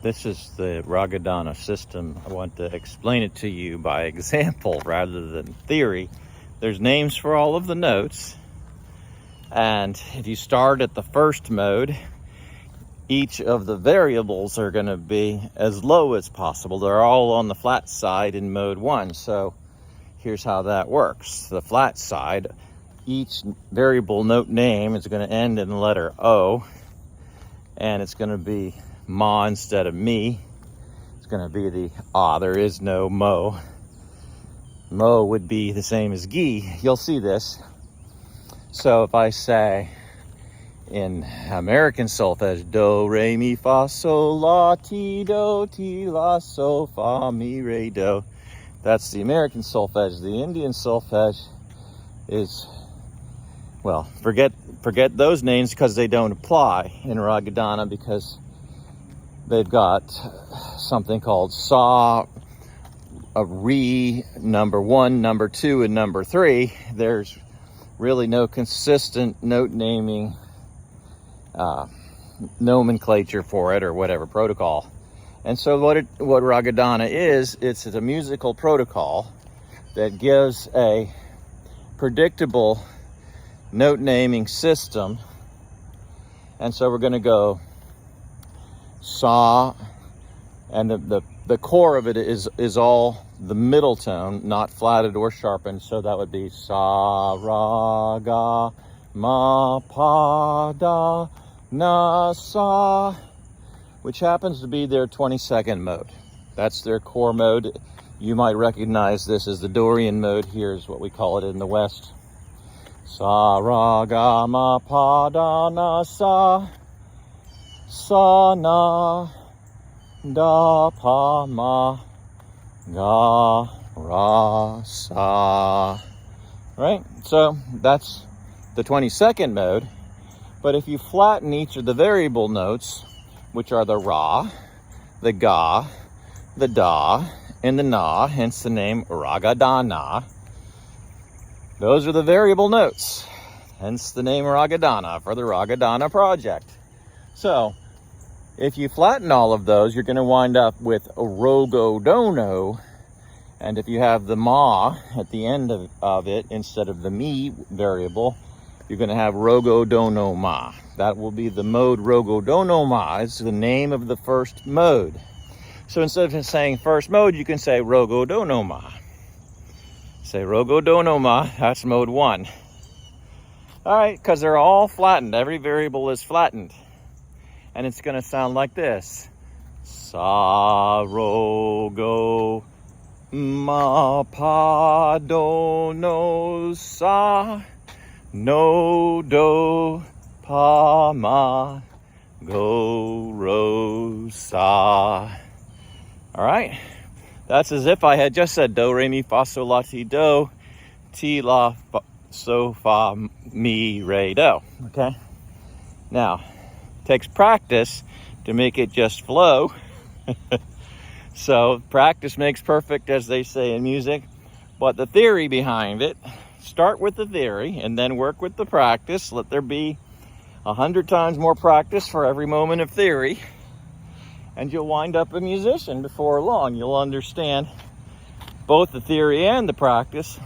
This is the Ragadana system. I want to explain it to you by example rather than theory. There's names for all of the notes, and if you start at the first mode, each of the variables are going to be as low as possible. They're all on the flat side in mode 1. So here's how that works. The flat side, each variable note name is going to end in the letter O, and it's going to be ma instead of me. It's going to be the ah. There is no mo. Mo would be the same as gi. You'll see this. So if I say in American solfege, do, re, mi, fa, sol, la, ti, la, so, fa, mi, re, do. That's the American solfege. The Indian solfege is, well, forget those names because they don't apply in Ragadana, because they've got something called sa, a re, number 1, number 2, and number 3. There's really no consistent note naming nomenclature for it, or whatever protocol. And so what Ragadana is, it's a musical protocol that gives a predictable note naming system. And so we're going to go sa, and the core of it is all the middle tone, not flatted or sharpened. So that would be sa, ra, ga, ma, pa, da, na, sa, which happens to be their 22nd mode. That's their core mode. You might recognize this as the Dorian mode. Here's what we call it in the West. Sa, ra, ga, ma, pa, da, na, sa, na, da, pa, ma, ga, ra, sa. Right? So that's the 22nd mode. But if you flatten each of the variable notes, which are the ra, the ga, the da, and the na, hence the name Ragadana, those are the variable notes, hence the name Ragadana for the Ragadana Project. So if you flatten all of those, you're going to wind up with a rogodono. And if you have the ma at the end of it instead of the mi variable, you're going to have rogodono ma. That will be the mode rogodono ma. It's the name of the first mode. So instead of saying first mode, you can say rogodono ma. Say rogodono ma, that's mode 1. All right, because they're all flattened. Every variable is flattened. And it's going to sound like this. Sa, ro, go, ma, pa, do, no, sa, no, do, pa, ma, go, ro, sa. All right. That's as if I had just said do, re, mi, fa, sol, la, ti, la, fa, so, fa, mi, re, do. Okay? Now, it takes practice to make it just flow. So practice makes perfect, as they say in music. But the theory behind it, start with the theory and then work with the practice. Let there be 100 times more practice for every moment of theory, and you'll wind up a musician before long. You'll understand both the theory and the practice.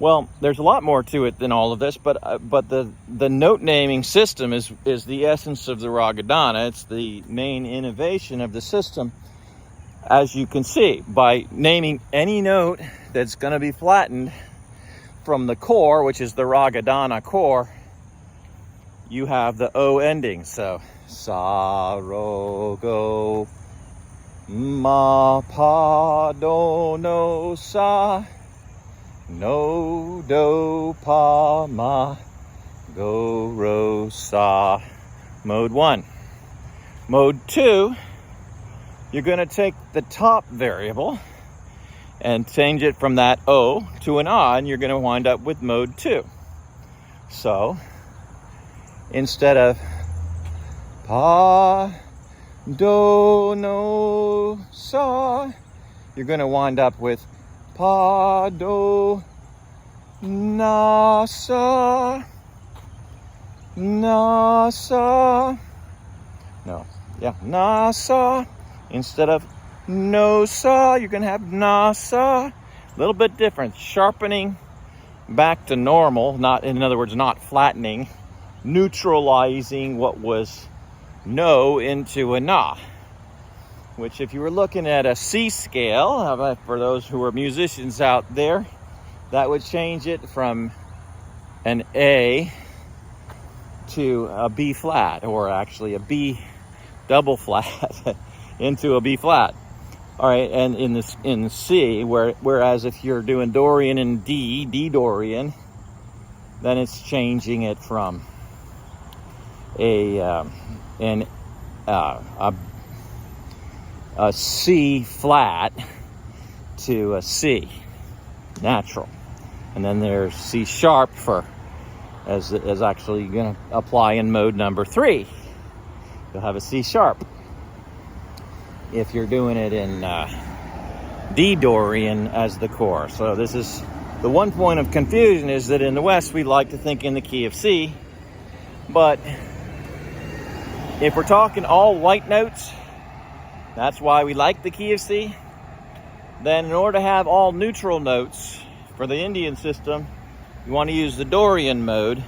Well, there's a lot more to it than all of this, but the note naming system is the essence of the Ragadana. It's the main innovation of the system. As you can see, by naming any note that's going to be flattened from the core, which is the Ragadana core, you have the O ending. So sa, ro, go, ma, pa, do, no, sa, no, do, pa, ma, go, ro, sa. Mode 1. Mode 2, you're going to take the top variable and change it from that O to an A, and you're going to wind up with mode 2. So instead of pa, do, no, sa, you're going to wind up with pa, do, na, sa, No. Yeah. Na sa. Instead of no sa, you're going to have na sa. A little bit different. Sharpening back to normal. Not, in other words, not flattening. Neutralizing what was no into a na. Which, if you were looking at a C scale, for those who are musicians out there, that would change it from an A to a B flat, or actually a B double flat into a B flat. All right, and in C, whereas if you're doing Dorian and D Dorian, then it's changing it from a C flat to a C natural, and then there's C sharp for as actually going to apply in mode number 3. You'll have a C sharp if you're doing it in D Dorian as the core. So this is the one point of confusion, is that in the West we like to think in the key of C, but if we're talking all white notes, that's why we like the key of C. Then in order to have all neutral notes for the Indian system, you want to use the Dorian mode,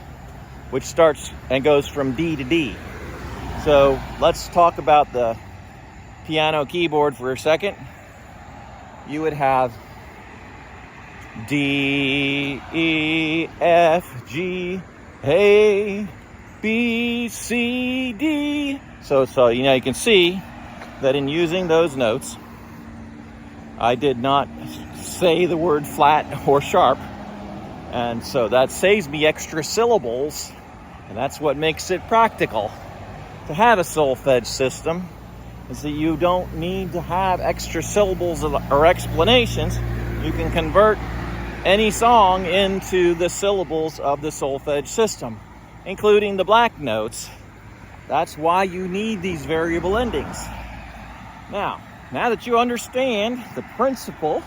which starts and goes from D to D. So let's talk about the piano keyboard for a second. You would have D, E, F, G, A, B, C, D. So you can see that in using those notes, I did not say the word flat or sharp, and so that saves me extra syllables, and that's what makes it practical to have a solfege system, is that you don't need to have extra syllables or explanations. You can convert any song into the syllables of the solfege system, including the black notes. That's why you need these variable endings. Now that you understand the principle,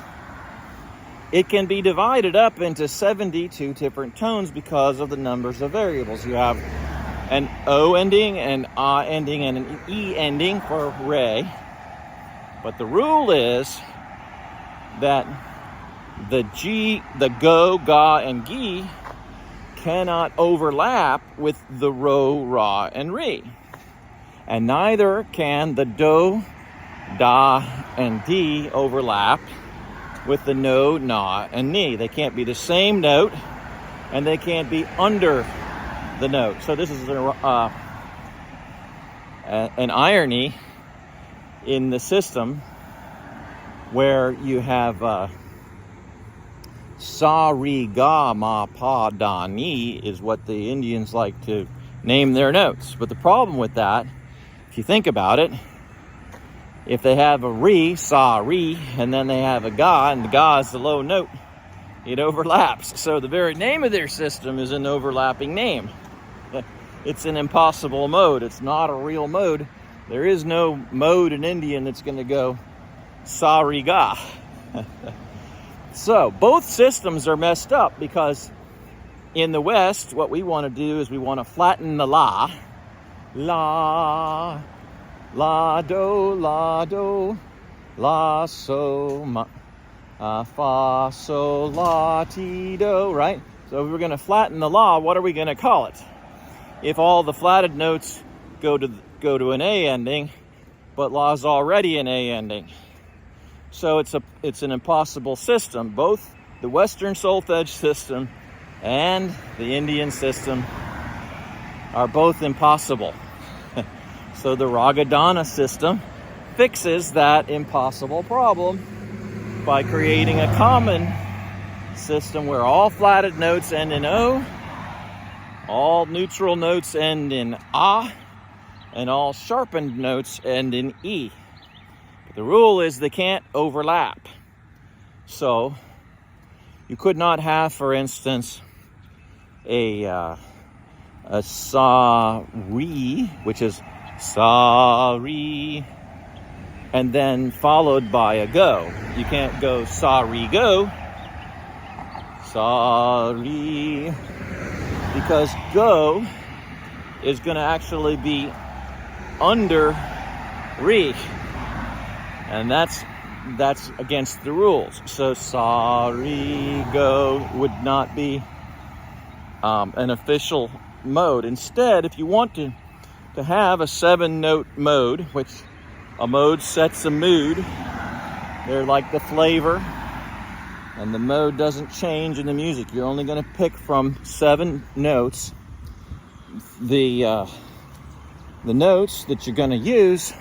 it can be divided up into 72 different tones because of the numbers of variables. You have an O ending, an A ending, and an E ending for re. But the rule is that the G, the go, ga, and gi cannot overlap with the ro, ra, and re. And neither can the do, da, and di overlap with the no, na, and ni. They can't be the same note, and they can't be under the note. So this is an irony in the system where you have sa, re, ga, ma, pa, da, ni is what the Indians like to name their notes. But the problem with that, if you think about it, if they have a re, sa, re, and then they have a ga, and the ga is the low note, it overlaps. So the very name of their system is an overlapping name. It's an impossible mode. It's not a real mode. There is no mode in Indian that's going to go sa, re, ga. So both systems are messed up, because in the West, what we want to do is we want to flatten the la. La, la, do, la, so, ma, fa, so, la, ti, do, right? So if we're going to flatten the la, what are we going to call it? If all the flatted notes go to an A ending, but la is already an A ending. So it's an impossible system. Both the Western solfege system and the Indian system are both impossible. So the Ragadana system fixes that impossible problem by creating a common system where all flatted notes end in O, all neutral notes end in A, and all sharpened notes end in E. But the rule is they can't overlap. So you could not have, for instance, a sa, re, which is sa, re, and then followed by a go. You can't go sa, re, go, sa, re, because go is going to actually be under re, and that's against the rules. So sa, re, go would not be an official mode. Instead, if you want to have a 7-note mode, which a mode sets a mood, they're like the flavor, and the mode doesn't change in the music. You're only going to pick from 7 notes. The notes that you're going to use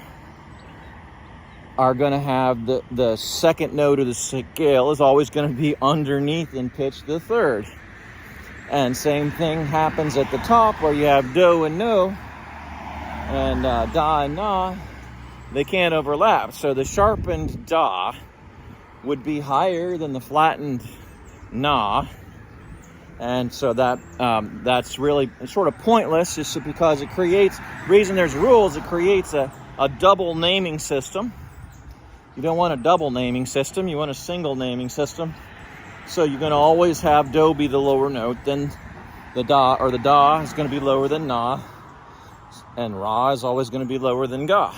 are going to have the second note of the scale is always going to be underneath in pitch the third. And same thing happens at the top where you have do and no, and da and na. They can't overlap. So the sharpened da would be higher than the flattened na. And so that's really sort of pointless, just because it creates, reason there's rules, it creates a double naming system. You don't want a double naming system, you want a single naming system. So you're going to always have do be the lower note, then the da, or the da is going to be lower than na, and ra is always going to be lower than ga.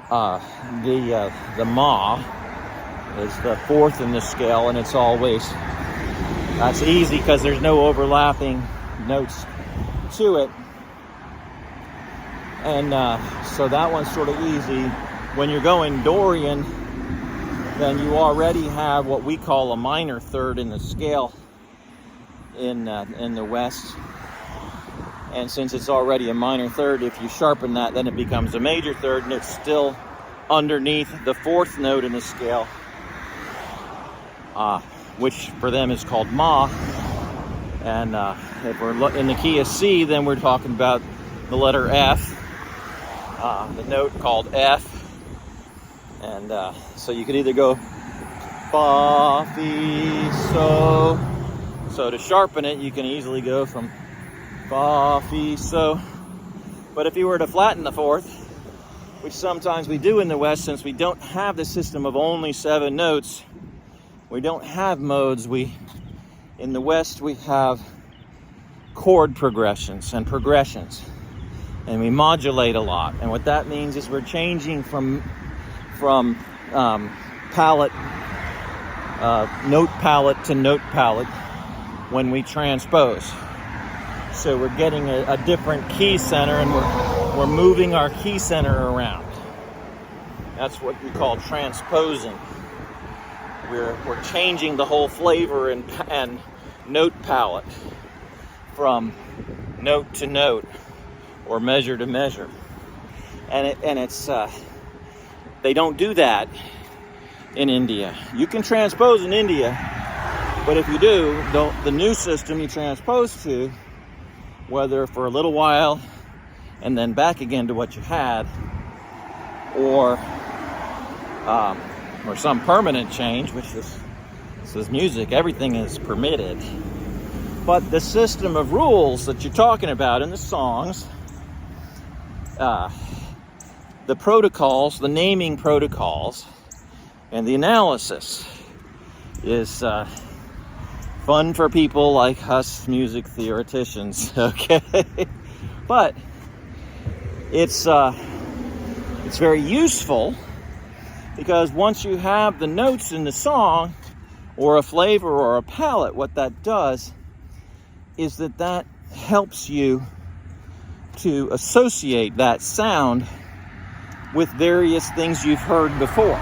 The ma is the fourth in the scale, and it's always, that's easy because there's no overlapping notes to it. And so that one's sort of easy. When you're going Dorian, then you already have what we call a minor third in the scale in the West. And since it's already a minor third, if you sharpen that, then it becomes a major third, and it's still underneath the fourth note in the scale, which for them is called ma. And if we're in the key of C, then we're talking about the letter F, the note called F. And so you could either go fa, fi, so. So to sharpen it, you can easily go from fa, fi, so. But if you were to flatten the fourth, which sometimes we do in the West, since we don't have the system of only 7 notes, we don't have modes. In the West, we have chord progressions and progressions, and we modulate a lot. And what that means is we're changing from palette, note palette to note palette when we transpose. So we're getting a different key center, and we're moving our key center around. That's what we call transposing. We're changing the whole flavor and note palette from note to note, or measure to measure. And it's they don't do that in India. You can transpose in India, but if you do, the new system you transpose to, whether for a little while and then back again to what you had, or some permanent change, which this is music, everything is permitted. But the system of rules that you're talking about in the songs, the protocols, the naming protocols, and the analysis is fun for people like us music theoreticians, okay? But it's very useful, because once you have the notes in the song, or a flavor or a palette, what that does is that helps you to associate that sound with various things you've heard before.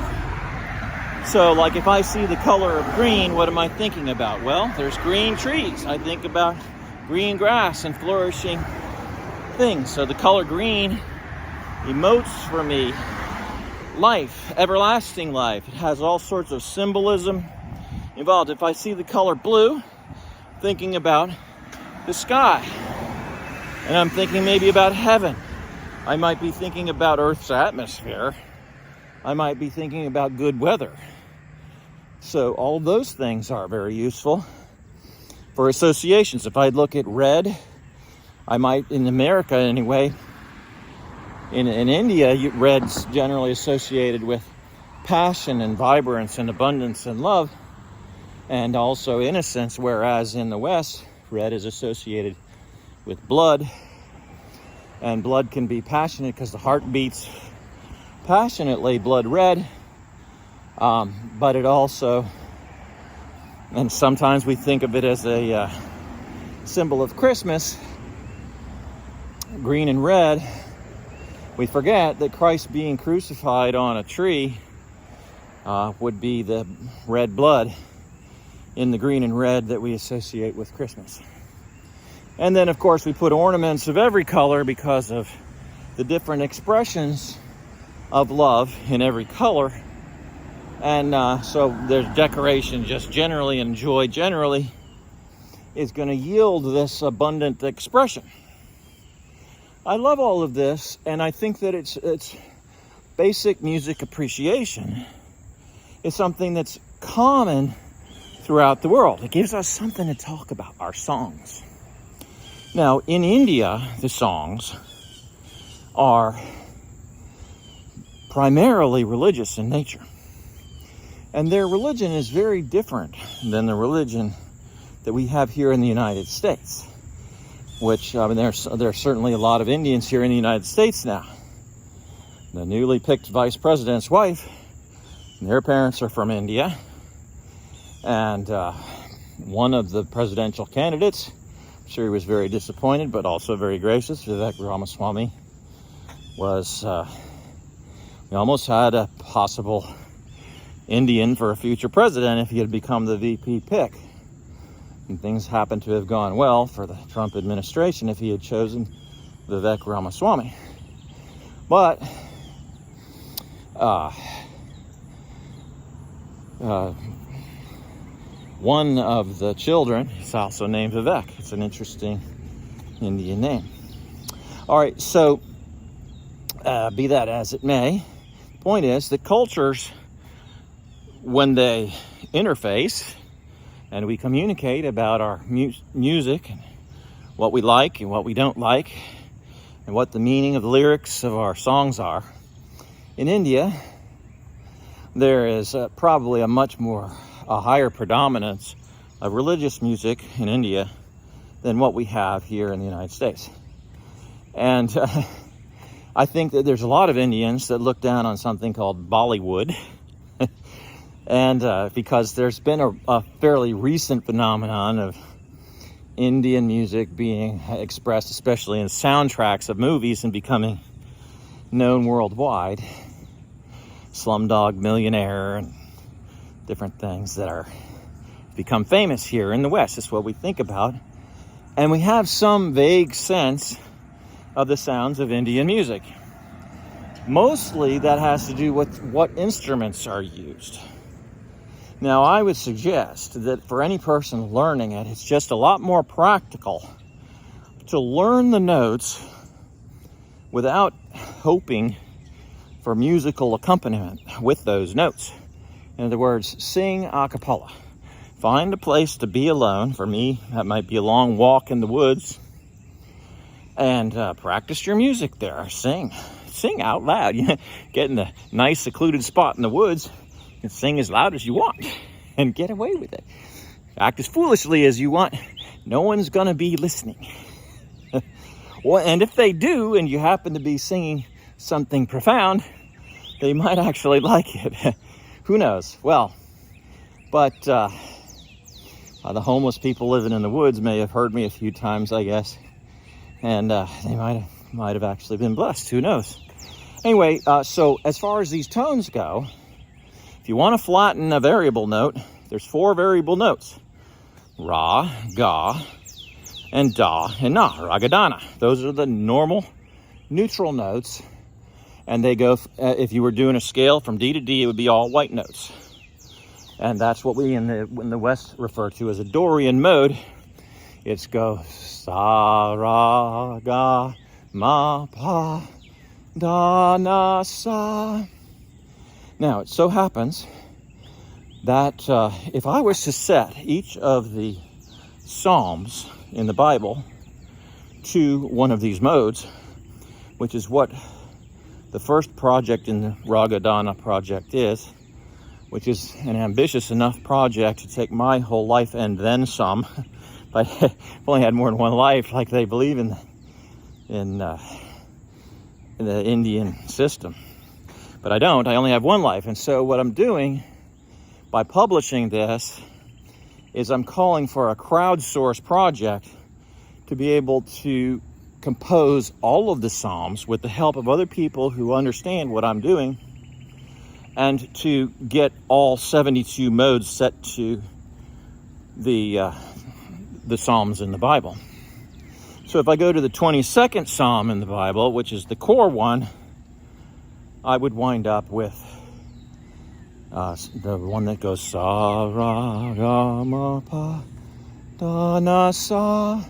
So like if I see the color of green, what am I thinking about? Well, there's green trees. I think about green grass and flourishing things. So the color green emotes for me life, everlasting life. It has all sorts of symbolism involved. If I see the color blue, thinking about the sky. And I'm thinking maybe about heaven. I might be thinking about Earth's atmosphere. I might be thinking about good weather. So all those things are very useful for associations. If I look at red, I might, in America anyway, in India, red's generally associated with passion and vibrance and abundance and love, and also innocence, whereas in the West, red is associated with blood And blood can be passionate because the heart beats passionately, blood red. But it also, and sometimes we think of it as a symbol of Christmas, green and red. We forget that Christ being crucified on a tree would be the red blood in the green and red that we associate with Christmas. And then, of course, we put ornaments of every color because of the different expressions of love in every color. And so there's decoration just generally, and joy generally is going to yield this abundant expression. I love all of this, and I think that it's basic music appreciation is something that's common throughout the world. It gives us something to talk about, our songs. Now, in India, the songs are primarily religious in nature. And their religion is very different than the religion that we have here in the United States. Which, there's certainly a lot of Indians here in the United States now. The newly picked vice president's wife, their parents are from India. And one of the presidential candidates, I'm sure he was very disappointed, but also very gracious, Vivek Ramaswamy, was, we almost had a possible Indian for a future president if he had become the VP pick. And things happened to have gone well for the Trump administration if he had chosen Vivek Ramaswamy. But one of the children is also named Vivek. It's an interesting Indian name. All right, so be that as it may, the point is that cultures, when they interface and we communicate about our music and what we like and what we don't like and what the meaning of the lyrics of our songs are, in India, there is probably a higher predominance of religious music in India than what we have here in the United States. And I think that there's a lot of Indians that look down on something called Bollywood. And because there's been a fairly recent phenomenon of Indian music being expressed, especially in soundtracks of movies, and becoming known worldwide. Slumdog Millionaire and different things that are become famous here in the West. It's what we think about. And we have some vague sense of the sounds of Indian music. Mostly that has to do with what instruments are used. Now, I would suggest that for any person learning it, it's just a lot more practical to learn the notes without hoping for musical accompaniment with those notes. In other words, sing a cappella. Find a place to be alone. For me, that might be a long walk in the woods. And practice your music there. Sing out loud. Get in a nice secluded spot in the woods. You can sing as loud as you want and get away with it. Act as foolishly as you want. No one's going to be listening. Well, and if they do, and you happen to be singing something profound, they might actually like it. Who knows? Well, but the homeless people living in the woods may have heard me a few times, I guess. And they might have actually been blessed. Who knows? Anyway, so as far as these tones go, if you want to flatten a variable note, there's 4 variable notes. Ra, Ga, and Da, and Na, Ragadana. Those are the normal neutral notes. And they go, if you were doing a scale from D to D, it would be all white notes. And that's what we in the West refer to as a Dorian mode. It's go sa, ra, ga, ma, pa, da, na, sa. Now, it so happens that if I was to set each of the Psalms in the Bible to one of these modes, which is what the first project in the Ragadana Project is, which is an ambitious enough project to take my whole life and then some. But I've only had more than one life, like they believe in the Indian system. But I don't. I only have one life. And so what I'm doing by publishing this is I'm calling for a crowdsource project to be able to compose all of the Psalms with the help of other people who understand what I'm doing, and to get all 72 modes set to the Psalms in the Bible. So if I go to the 22nd Psalm in the Bible, which is the core one, I would wind up with the one that goes sa ra ga ma pa da na sa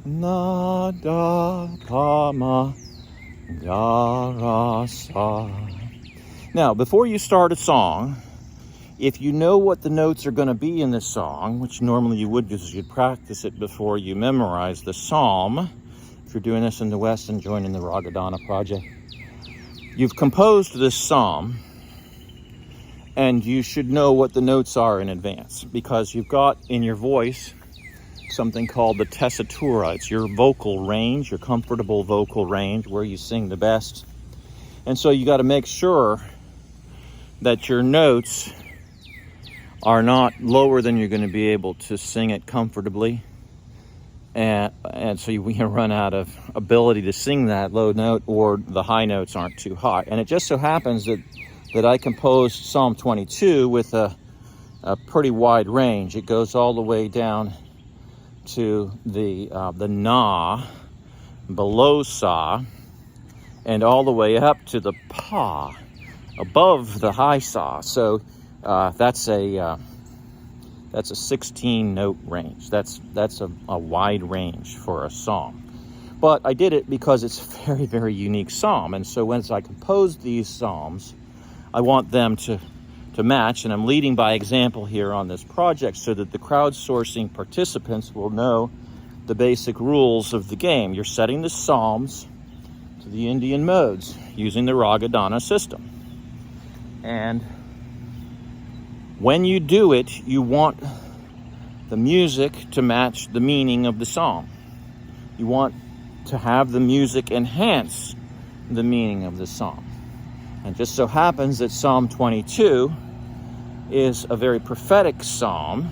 na da pa ma ga ra sa. Now, before you start a song, if you know what the notes are going to be in this song, which normally you would because you'd practice it before you memorize the psalm, if you're doing this in the West and joining the Ragadana Project, you've composed this psalm, and you should know what the notes are in advance, because you've got in your voice something called the tessitura. It's your vocal range, your comfortable vocal range, where you sing the best. And so you got to make sure that your notes are not lower than you're going to be able to sing it comfortably. And so we can run out of ability to sing that low note, or the high notes aren't too high. And it just so happens that I composed Psalm 22 with a pretty wide range. It goes all the way down to the na, below sa, and all the way up to the pa, above the high sa. So that's a 16 note range. That's a wide range for a psalm. But I did it because it's a very, very unique psalm. And so once I compose these psalms, I want them to match. And I'm leading by example here on this project so that the crowdsourcing participants will know the basic rules of the game. You're setting the psalms to the Indian modes using the Ragadana system. And when you do it, you want the music to match the meaning of the psalm. You want to have the music enhance the meaning of the psalm. And just so happens that Psalm 22 is a very prophetic psalm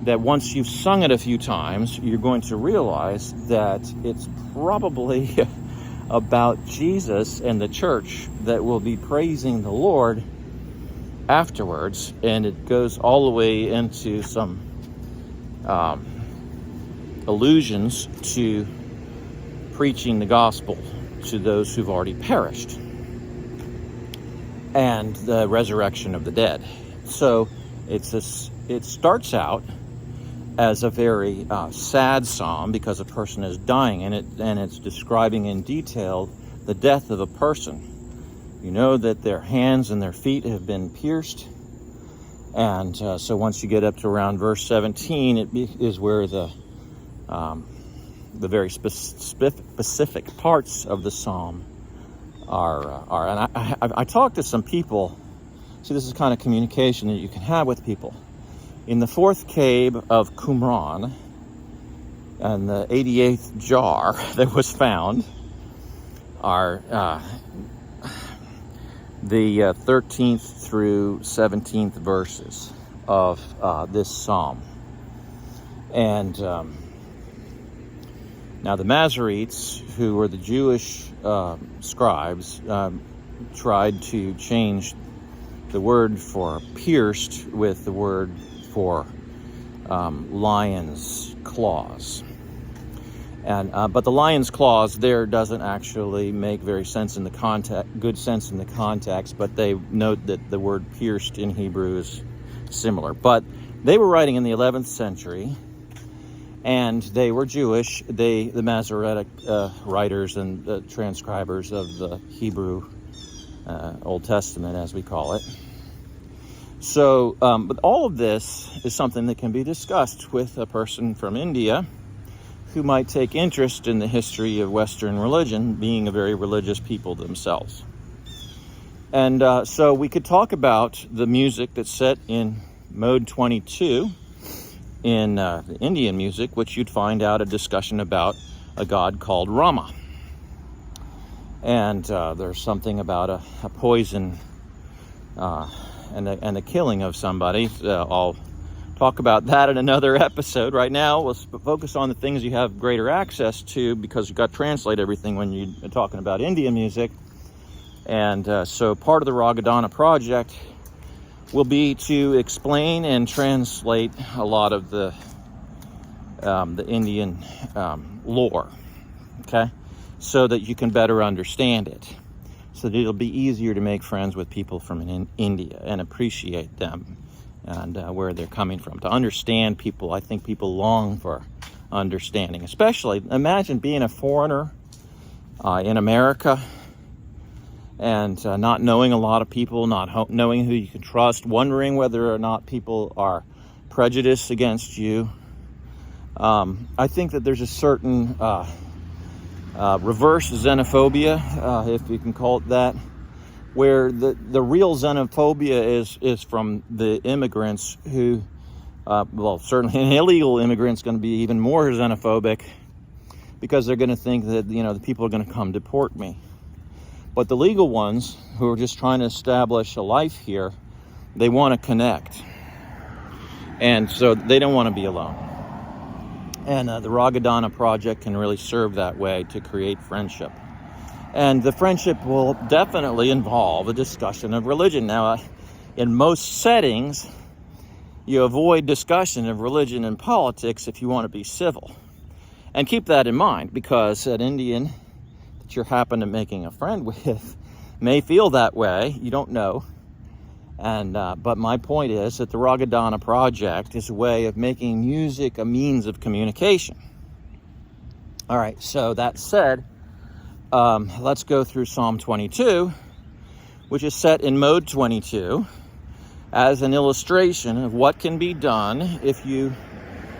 that once you've sung it a few times, you're going to realize that it's probably about Jesus and the church that will be praising the Lord afterwards. And it goes all the way into some allusions to preaching the gospel to those who've already perished, and the resurrection of the dead. So it starts out as a very sad psalm because a person is dying, and it's describing in detail the death of a person. You know that their hands and their feet have been pierced. And so once you get up to around verse 17, it is where the very specific parts of the psalm are. And I talked to some people. See, this is kind of communication that you can have with people. In the fourth cave of Qumran, and the 88th jar that was found, are the 13th through 17th verses of this psalm. And now the Masoretes, who were the Jewish scribes, tried to change the word for pierced with the word for lion's claws. And but the lion's claws there doesn't actually make good sense in the context, but they note that the word pierced in Hebrew is similar. But they were writing in the 11th century, and they were Jewish. The Masoretic writers and transcribers of the Hebrew Old Testament, as we call it. So, but all of this is something that can be discussed with a person from India who might take interest in the history of Western religion, being a very religious people themselves. And so we could talk about the music that's set in mode 22 in the Indian music, which you'd find out a discussion about a god called Rama. And there's something about a poison and the killing of somebody. I'll talk about that in another episode. Right now, we'll focus on the things you have greater access to, because you've got to translate everything when you're talking about Indian music. And so part of the Ragadana Project will be to explain and translate a lot of the Indian lore, okay? So that you can better understand it. So that it'll be easier to make friends with people from India and appreciate them and where they're coming from. To understand people, I think people long for understanding. Especially, imagine being a foreigner in America and not knowing a lot of people, not knowing who you can trust, wondering whether or not people are prejudiced against you. I think that there's a certain reverse xenophobia, if you can call it that, where the real xenophobia is from the immigrants who, well, certainly an illegal immigrant's going to be even more xenophobic, because they're going to think that, the people are going to come deport me. But the legal ones who are just trying to establish a life here, they want to connect. And so they don't want to be alone. And the Ragadana Project can really serve that way, to create friendship. And the friendship will definitely involve a discussion of religion. Now, in most settings, you avoid discussion of religion and politics if you want to be civil. And keep that in mind, because an Indian that you're happen to making a friend with may feel that way. You don't know. And but my point is that the Ragadana Project is a way of making music a means of communication. All right, so that said, let's go through Psalm 22, which is set in mode 22 as an illustration of what can be done if you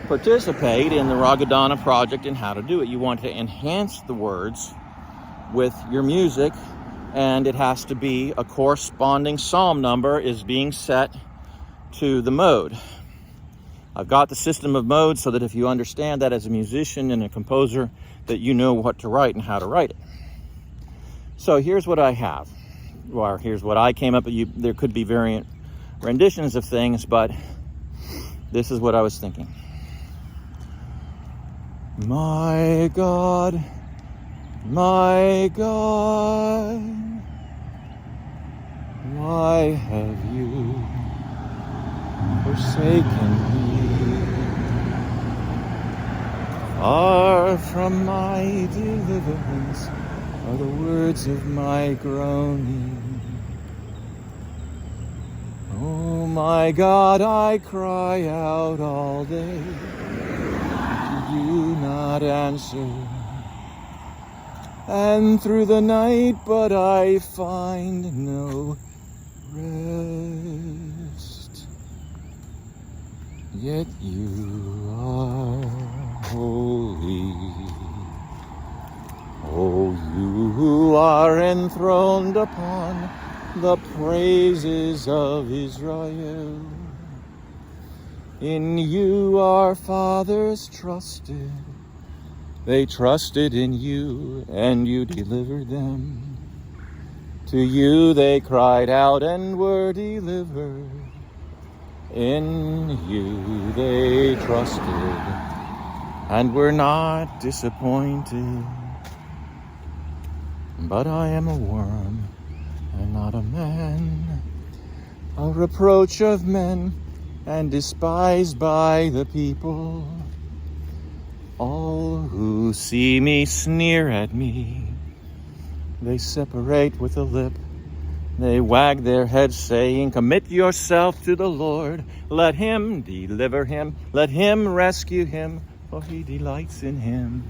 participate in the Ragadana Project and how to do it. You want to enhance the words with your music, and it has to be a corresponding psalm number is being set to the mode. I've got the system of modes so that if you understand that as a musician and a composer, that you know what to write and how to write it. So here's what I have. Well, here's what I came up with. There could be variant renditions of things, but this is what I was thinking. My God, why have you forsaken me? Far from my deliverance are the words of my groaning. Oh my God, I cry out all day. Do you not answer? And through the night, but I find no rest. Yet you are holy. Oh, you who are enthroned upon the praises of Israel. In you our fathers trusted. They trusted in you, and you delivered them. To you they cried out and were delivered. In you they trusted and were not disappointed. But I am a worm and not a man, a reproach of men and despised by the people. All who see me sneer at me. They separate with a lip. They wag their heads, saying, commit yourself to the Lord. Let him deliver him. Let him rescue him, for he delights in him.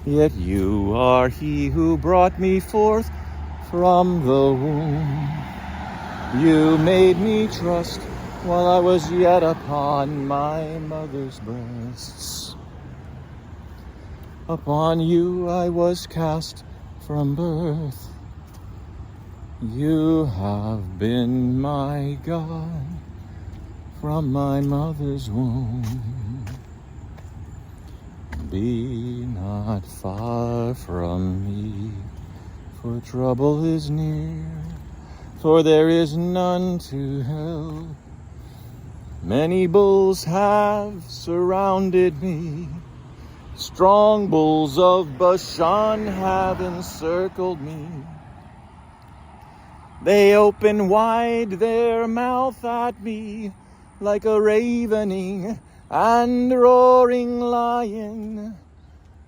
Yet you are he who brought me forth from the womb. You made me trust while I was yet upon my mother's breasts. Upon you I was cast from birth. You have been my God from my mother's womb. be not far from me, for trouble is near, for there is none to help. Many bulls have surrounded me, strong bulls of Bashan have encircled me. They open wide their mouth at me like a ravening and roaring lion.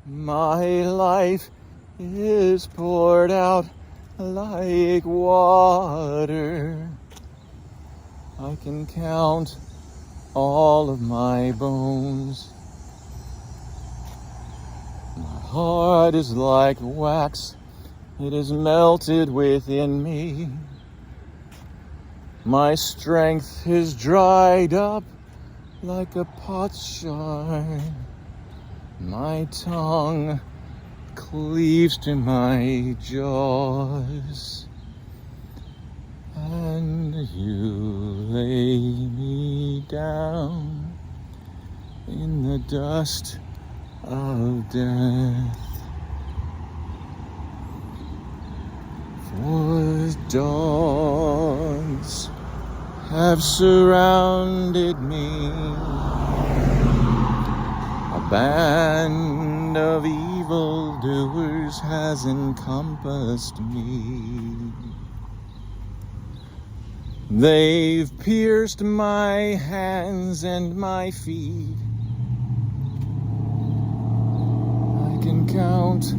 My life is poured out like water. I can count all of my bones. My heart is like wax, it is melted within me. My strength is dried up like a potsherd. My tongue cleaves to my jaws. And you lay me down in the dust of death. For dogs have surrounded me, a band of evildoers has encompassed me. They've pierced my hands and my feet. I can count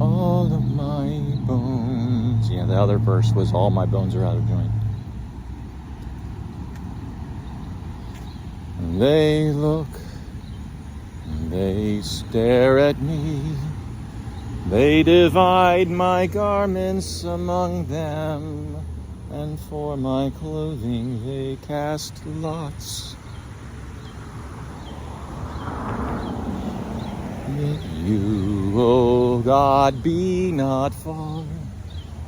all of my bones. Yeah, the other verse was all my bones are out of joint. And they look, and they stare at me. They divide my garments among them, and for my clothing they cast lots. Yet you, O God, be not far.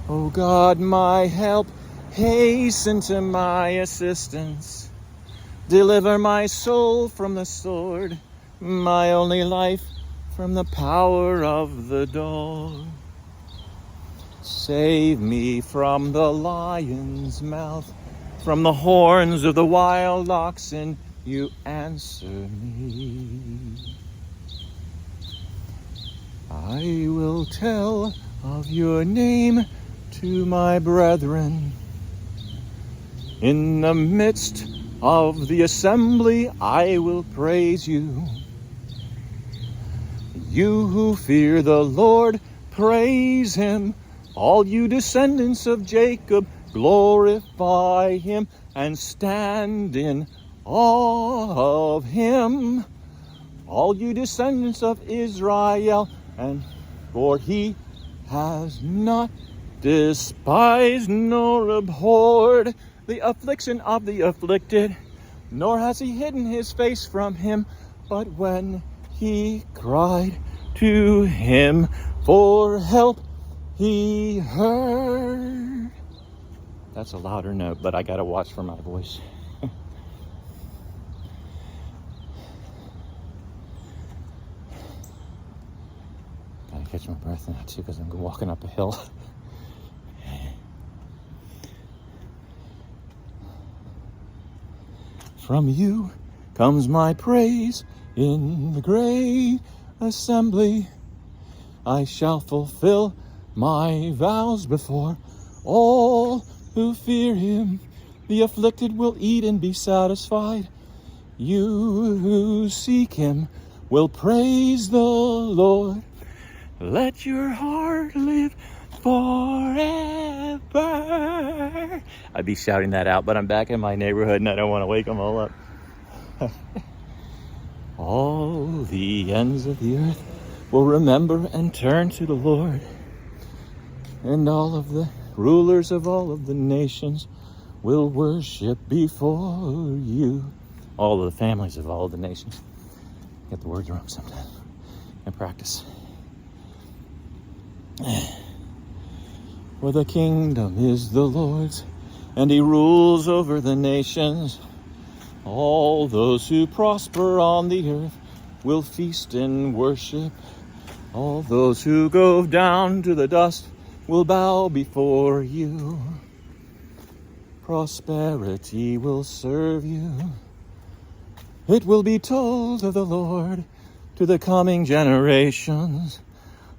O God, my help, hasten to my assistance. Deliver my soul from the sword, my only life from the power of the dog. Save me from the lion's mouth, from the horns of the wild oxen, you answer me. I will tell of your name to my brethren. In the midst of the assembly, I will praise you. You who fear the Lord, praise him. All you descendants of Jacob, glorify him and stand in awe of him. All you descendants of Israel, and for he has not despised nor abhorred the affliction of the afflicted, nor has he hidden his face from him, but when he cried to him for help, he heard. That's a louder note, but I gotta watch for my voice. Gotta catch my breath now too, because I'm walking up a hill. From you comes my praise in the great assembly. I shall fulfill my vows before all who fear him. The afflicted will eat and be satisfied. You who seek him will praise the Lord. Let your heart live forever. I'd be shouting that out, but I'm back in my neighborhood and I don't want to wake them all up. All the ends of the earth will remember and turn to the Lord, and all of the rulers of all of the nations will worship before you. All of the families of all of the nations. Get the words wrong sometimes. And practice. For the kingdom is the Lord's, and he rules over the nations. All those who prosper on the earth will feast and worship. All those who go down to the dust will bow before you. Prosperity will serve you. It will be told of the Lord to the coming generations.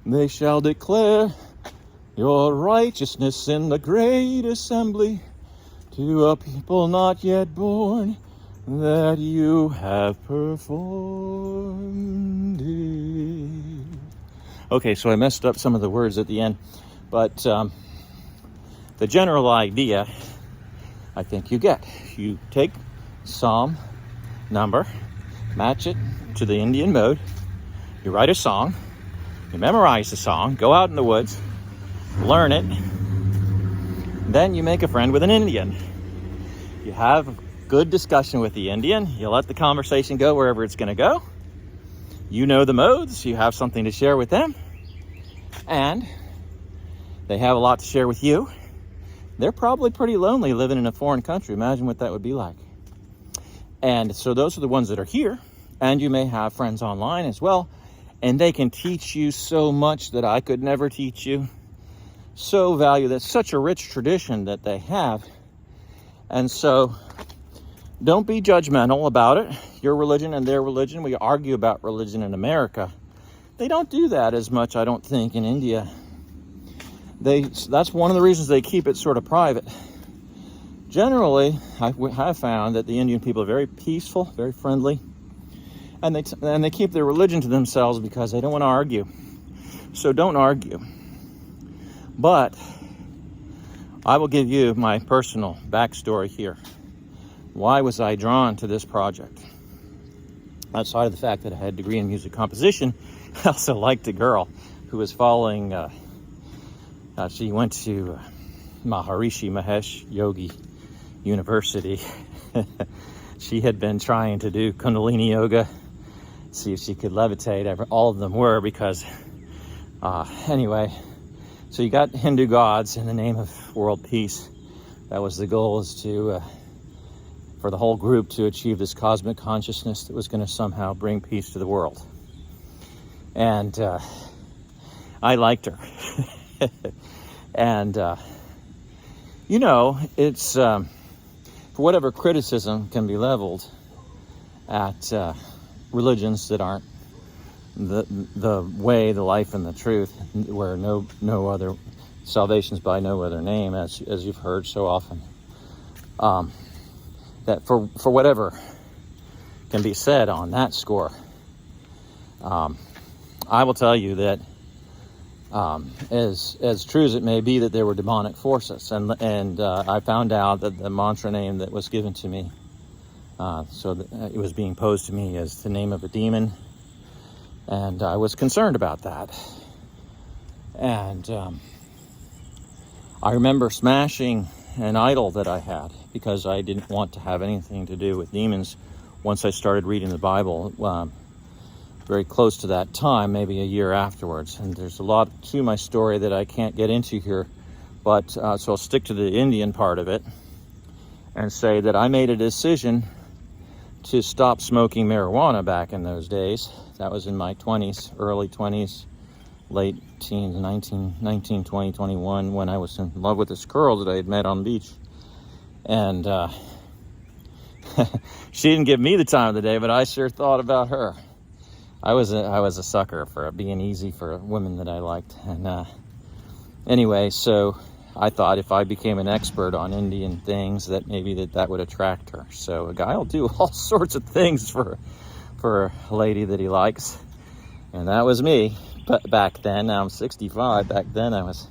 They shall declare your righteousness in the great assembly to a people not yet born, that you have performed it. Okay, so I messed up some of the words at the end, but the general idea, I think you get. You take psalm number, match it to the Indian mode, you write a song, you memorize the song, go out in the woods, learn it, then you make a friend with an Indian. You have a good discussion with the Indian, you let the conversation go wherever it's going to go. You know the modes, you have something to share with them, and they have a lot to share with you. They're probably pretty lonely living in a foreign country. Imagine what that would be like. And so those are the ones that are here, and you may have friends online as well, and they can teach you so much that I could never teach you. So value, that's such a rich tradition that they have. And so don't be judgmental about it. Your religion and their religion, we argue about religion in America. They don't do that as much, I don't think, in India. That's one of the reasons they keep it sort of private. Generally, I have found that the Indian people are very peaceful, very friendly, and they keep their religion to themselves because they don't want to argue. So don't argue. But I will give you my personal backstory here. Why was I drawn to this project? Outside of the fact that I had a degree in music composition, I also liked a girl who was following, she went to Maharishi Mahesh Yogi University. She had been trying to do Kundalini Yoga, see if she could levitate. All of them were because, anyway, so you got Hindu gods in the name of world peace. That was the goal, is to, for the whole group to achieve this cosmic consciousness that was going to somehow bring peace to the world. And I liked her. And, it's, for whatever criticism can be leveled at religions that aren't the way, the life, and the truth, where no other, salvation's by no other name, as you've heard so often, that for whatever can be said on that score, I will tell you that as true as it may be that there were demonic forces, and I found out that the mantra name that was given to me, so that it was being posed to me as the name of a demon, and I was concerned about that. And I remember smashing an idol that I had because I didn't want to have anything to do with demons once I started reading the Bible. Very close to that time, maybe a year afterwards. And there's a lot to my story that I can't get into here, but so I'll stick to the Indian part of it and say that I made a decision to stop smoking marijuana back in those days. That was in my 20s, early 20s, late teens, 19, 20, 21, when I was in love with this girl that I had met on the beach. And she didn't give me the time of the day, but I sure thought about her. I was a sucker for being easy for women that I liked. And anyway, so I thought if I became an expert on Indian things, that maybe that would attract her. So a guy will do all sorts of things for a lady that he likes. And that was me. But back then, now I'm 65. Back then I was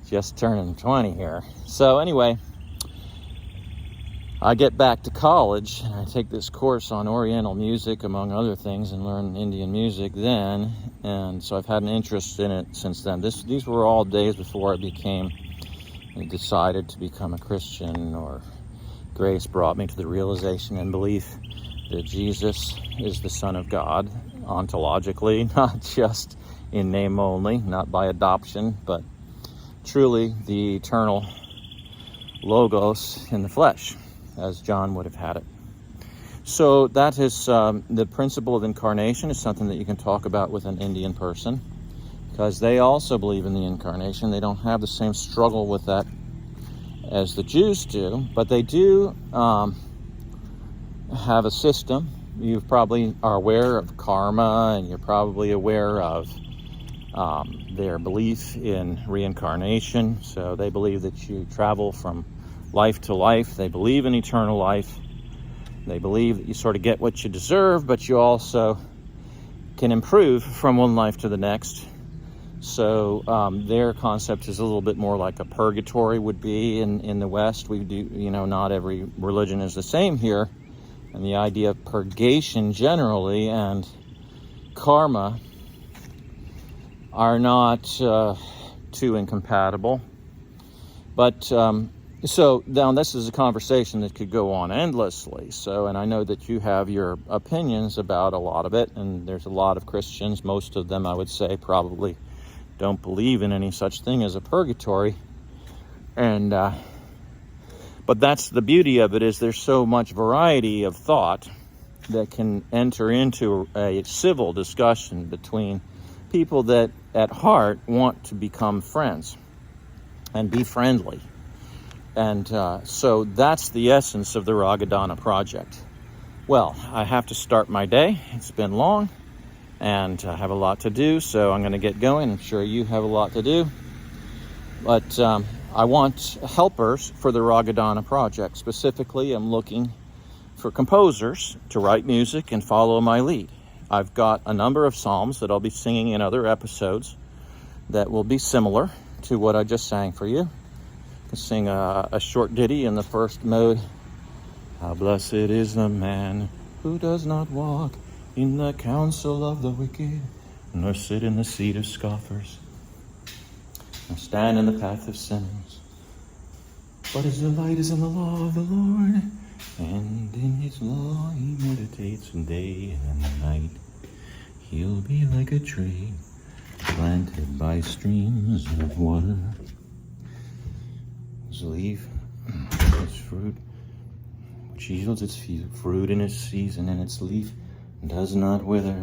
just turning 20 here. So anyway, I get back to college and I take this course on Oriental music, among other things, and learn Indian music then. And so I've had an interest in it since then. These were all days before I decided to become a Christian, or grace brought me to the realization and belief that Jesus is the Son of God, ontologically, not just in name only, not by adoption, but truly the eternal Logos in the flesh, as John would have had it. So that is the principle of incarnation is something that you can talk about with an Indian person, because they also believe in the incarnation. They don't have the same struggle with that as the Jews do, but they do have a system. You probably are aware of karma, and you're probably aware of their belief in reincarnation. So they believe that you travel from life to life. They believe in eternal life. They believe that you sort of get what you deserve, but you also can improve from one life to the next. So their concept is a little bit more like a purgatory would be in the West. We do, not every religion is the same here. And the idea of purgation generally and karma are not too incompatible. But so now this is a conversation that could go on endlessly. So, and I know that you have your opinions about a lot of it, and there's a lot of Christians, most of them I would say probably don't believe in any such thing as a purgatory. And but that's the beauty of it, is there's so much variety of thought that can enter into a civil discussion between people that at heart want to become friends and be friendly. And so that's the essence of the Ragadana Project. Well, I have to start my day. It's been long, and I have a lot to do, so I'm going to get going. I'm sure you have a lot to do. But I want helpers for the Ragadana Project. Specifically, I'm looking for composers to write music and follow my lead. I've got a number of psalms that I'll be singing in other episodes that will be similar to what I just sang for you. I can sing a short ditty in the first mode. How blessed is the man who does not walk in the counsel of the wicked, nor sit in the seat of scoffers, nor stand in the path of sinners. But his delight is in the law of the Lord, and in his law he meditates day and night. He'll be like a tree planted by streams of water. His leaf, its fruit, which yields its fruit in its season, and its leaf does not wither.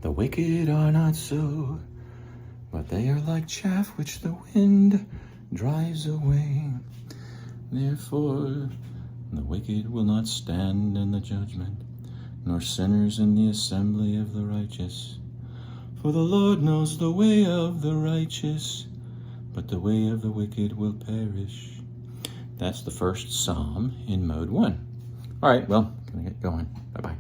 The wicked are not so, but they are like chaff which the wind drives away. Therefore, the wicked will not stand in the judgment, nor sinners in the assembly of the righteous. For the Lord knows the way of the righteous, but the way of the wicked will perish. That's the first psalm in mode 1. All right, well, gonna get going. Bye-bye.